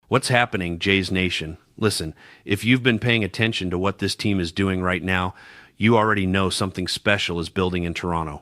What's happening, Jays Nation? Listen, if you've been paying attention to what this team is doing right now, you already know something special is building in Toronto.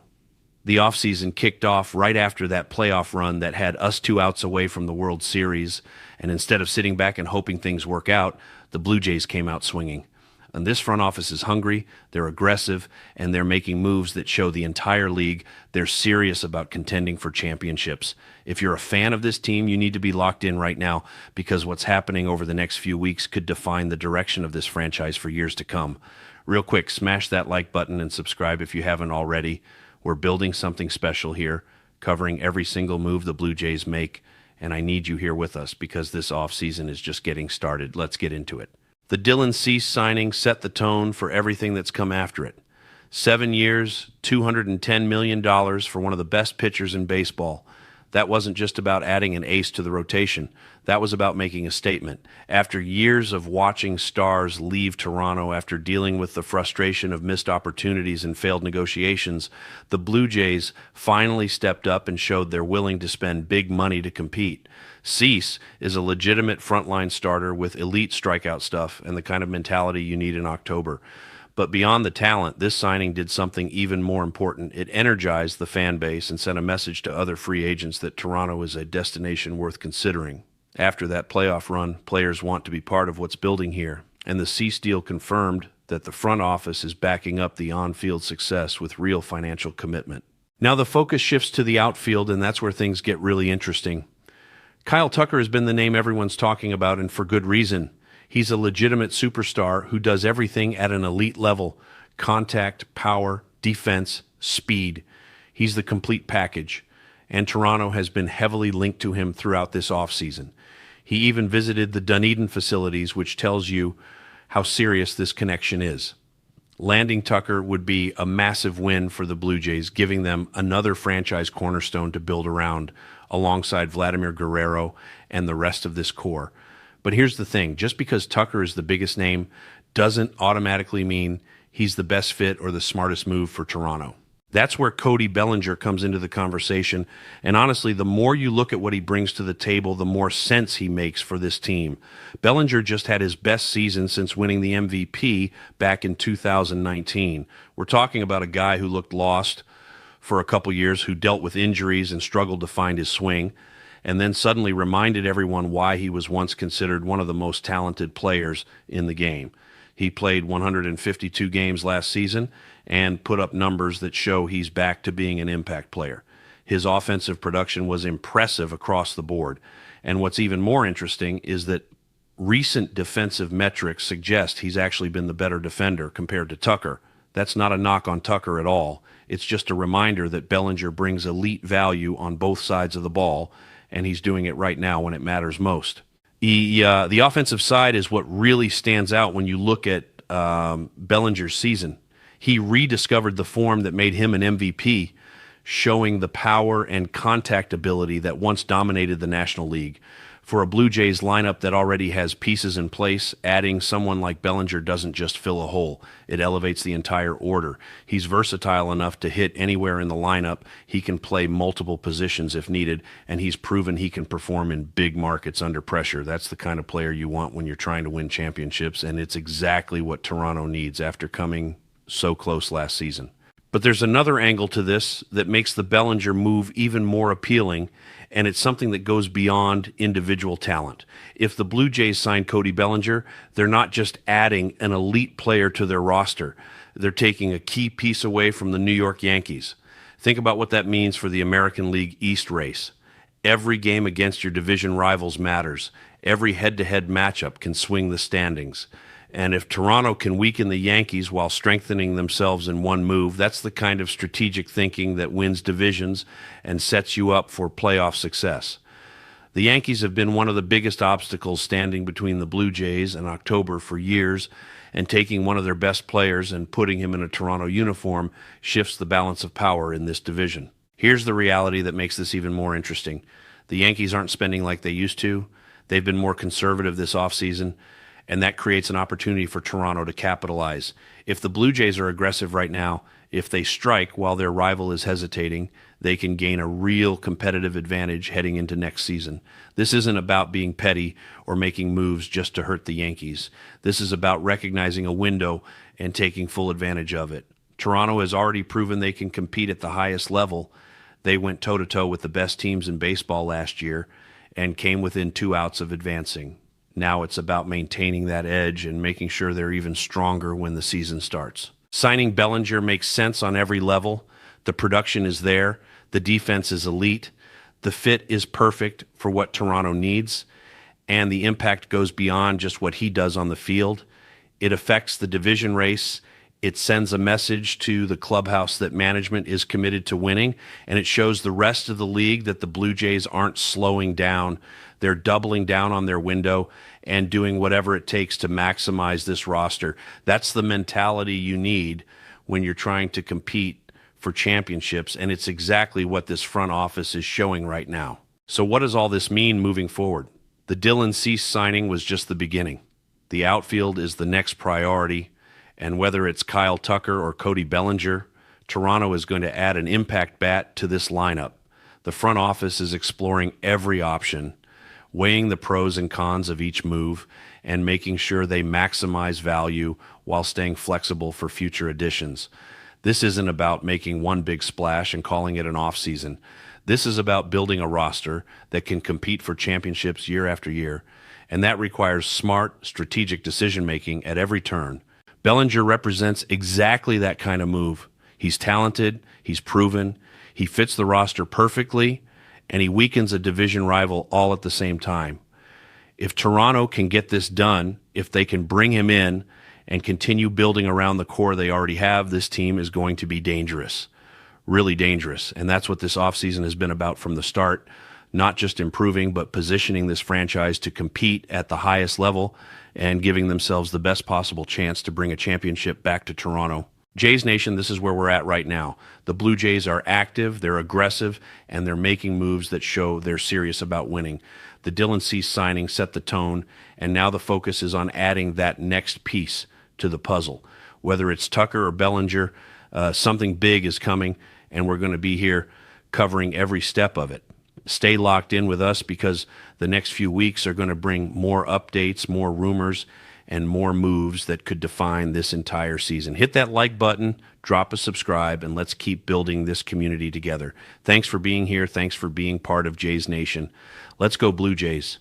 The offseason kicked off right after that playoff run that had us 2 outs away from the World Series, and instead of sitting back and hoping things work out, the Blue Jays came out swinging. And this front office is hungry, they're aggressive, and they're making moves that show the entire league they're serious about contending for championships. If you're a fan of this team, you need to be locked in right now because what's happening over the next few weeks could define the direction of this franchise for years to come. Real quick, smash that like button and subscribe if you haven't already. We're building something special here, covering every single move the Blue Jays make, and I need you here with us because this offseason is just getting started. Let's get into it. The Dylan Cease signing set the tone for everything that's come after it. 7 years, $210 million for one of the best pitchers in baseball. That wasn't just about adding an ace to the rotation. That was about making a statement. After years of watching stars leave Toronto after dealing with the frustration of missed opportunities and failed negotiations, the Blue Jays finally stepped up and showed they're willing to spend big money to compete. Cease is a legitimate frontline starter with elite strikeout stuff and the kind of mentality you need in October. But beyond the talent, this signing did something even more important. It energized the fan base and sent a message to other free agents that Toronto is a destination worth considering. After that playoff run, players want to be part of what's building here, and the Cease deal confirmed that the front office is backing up the on-field success with real financial commitment. Now the focus shifts to the outfield, and that's where things get really interesting. Kyle Tucker has been the name everyone's talking about, and for good reason. He's a legitimate superstar who does everything at an elite level: contact, power, defense, speed. He's the complete package, and Toronto has been heavily linked to him throughout this offseason. He even visited the Dunedin facilities, which tells you how serious this connection is. Landing Tucker would be a massive win for the Blue Jays, giving them another franchise cornerstone to build around, alongside Vladimir Guerrero and the rest of this core. But here's the thing, just because Tucker is the biggest name doesn't automatically mean he's the best fit or the smartest move for Toronto. That's where Cody Bellinger comes into the conversation, and honestly, the more you look at what he brings to the table, the more sense he makes for this team. Bellinger just had his best season since winning the MVP back in 2019. We're talking about a guy who looked lost for a couple years, who dealt with injuries and struggled to find his swing, and then suddenly reminded everyone why he was once considered one of the most talented players in the game. He played 152 games last season and put up numbers that show he's back to being an impact player. His offensive production was impressive across the board. And what's even more interesting is that recent defensive metrics suggest he's actually been the better defender compared to Tucker. That's not a knock on Tucker at all. It's just a reminder that Bellinger brings elite value on both sides of the ball, and he's doing it right now when it matters most. The offensive side is what really stands out when you look at Bellinger's season. He rediscovered the form that made him an MVP, showing the power and contact ability that once dominated the National League. For a Blue Jays lineup that already has pieces in place, adding someone like Bellinger doesn't just fill a hole. It elevates the entire order. He's versatile enough to hit anywhere in the lineup. He can play multiple positions if needed, and he's proven he can perform in big markets under pressure. That's the kind of player you want when you're trying to win championships, and it's exactly what Toronto needs after coming so close last season. But there's another angle to this that makes the Bellinger move even more appealing, and it's something that goes beyond individual talent. If the Blue Jays sign Cody Bellinger, they're not just adding an elite player to their roster. They're taking a key piece away from the New York Yankees. Think about what that means for the American League East race. Every game against your division rivals matters. Every head-to-head matchup can swing the standings. And if Toronto can weaken the Yankees while strengthening themselves in one move, that's the kind of strategic thinking that wins divisions and sets you up for playoff success. The Yankees have been one of the biggest obstacles standing between the Blue Jays and October for years, and taking one of their best players and putting him in a Toronto uniform shifts the balance of power in this division. Here's the reality that makes this even more interesting. The Yankees aren't spending like they used to. They've been more conservative this offseason, and that creates an opportunity for Toronto to capitalize. If the Blue Jays are aggressive right now, if they strike while their rival is hesitating, they can gain a real competitive advantage heading into next season. This isn't about being petty or making moves just to hurt the Yankees. This is about recognizing a window and taking full advantage of it. Toronto has already proven they can compete at the highest level. They went toe-to-toe with the best teams in baseball last year and came within 2 outs of advancing. Now it's about maintaining that edge and making sure they're even stronger when the season starts. Signing Bellinger makes sense on every level. The production is there. The defense is elite. The fit is perfect for what Toronto needs. And the impact goes beyond just what he does on the field. It affects the division race. It sends a message to the clubhouse that management is committed to winning. And it shows the rest of the league that the Blue Jays aren't slowing down. They're doubling down on their window and doing whatever it takes to maximize this roster. That's the mentality you need when you're trying to compete for championships, and it's exactly what this front office is showing right now. So what does all this mean moving forward? The Dylan Cease signing was just the beginning. The outfield is the next priority, and whether it's Kyle Tucker or Cody Bellinger, Toronto is going to add an impact bat to this lineup. The front office is exploring every option, weighing the pros and cons of each move and making sure they maximize value while staying flexible for future additions. This isn't about making one big splash and calling it an offseason. This is about building a roster that can compete for championships year after year, and that requires smart, strategic decision-making at every turn. Bellinger represents exactly that kind of move. He's talented, he's proven, he fits the roster perfectly, and he weakens a division rival all at the same time. If Toronto can get this done, if they can bring him in and continue building around the core they already have, this team is going to be dangerous, really dangerous. And that's what this offseason has been about from the start, not just improving, but positioning this franchise to compete at the highest level and giving themselves the best possible chance to bring a championship back to Toronto. Jays Nation, this is where we're at right now. The Blue Jays are active, they're aggressive, and they're making moves that show they're serious about winning. The Dylan Cease signing set the tone, and now the focus is on adding that next piece to the puzzle. Whether it's Tucker or Bellinger, something big is coming, and we're going to be here covering every step of it. Stay locked in with us because the next few weeks are going to bring more updates, more rumors, and more moves that could define this entire season. Hit that like button, drop a subscribe, and let's keep building this community together. Thanks for being here. Thanks for being part of Jays Nation. Let's go Blue Jays.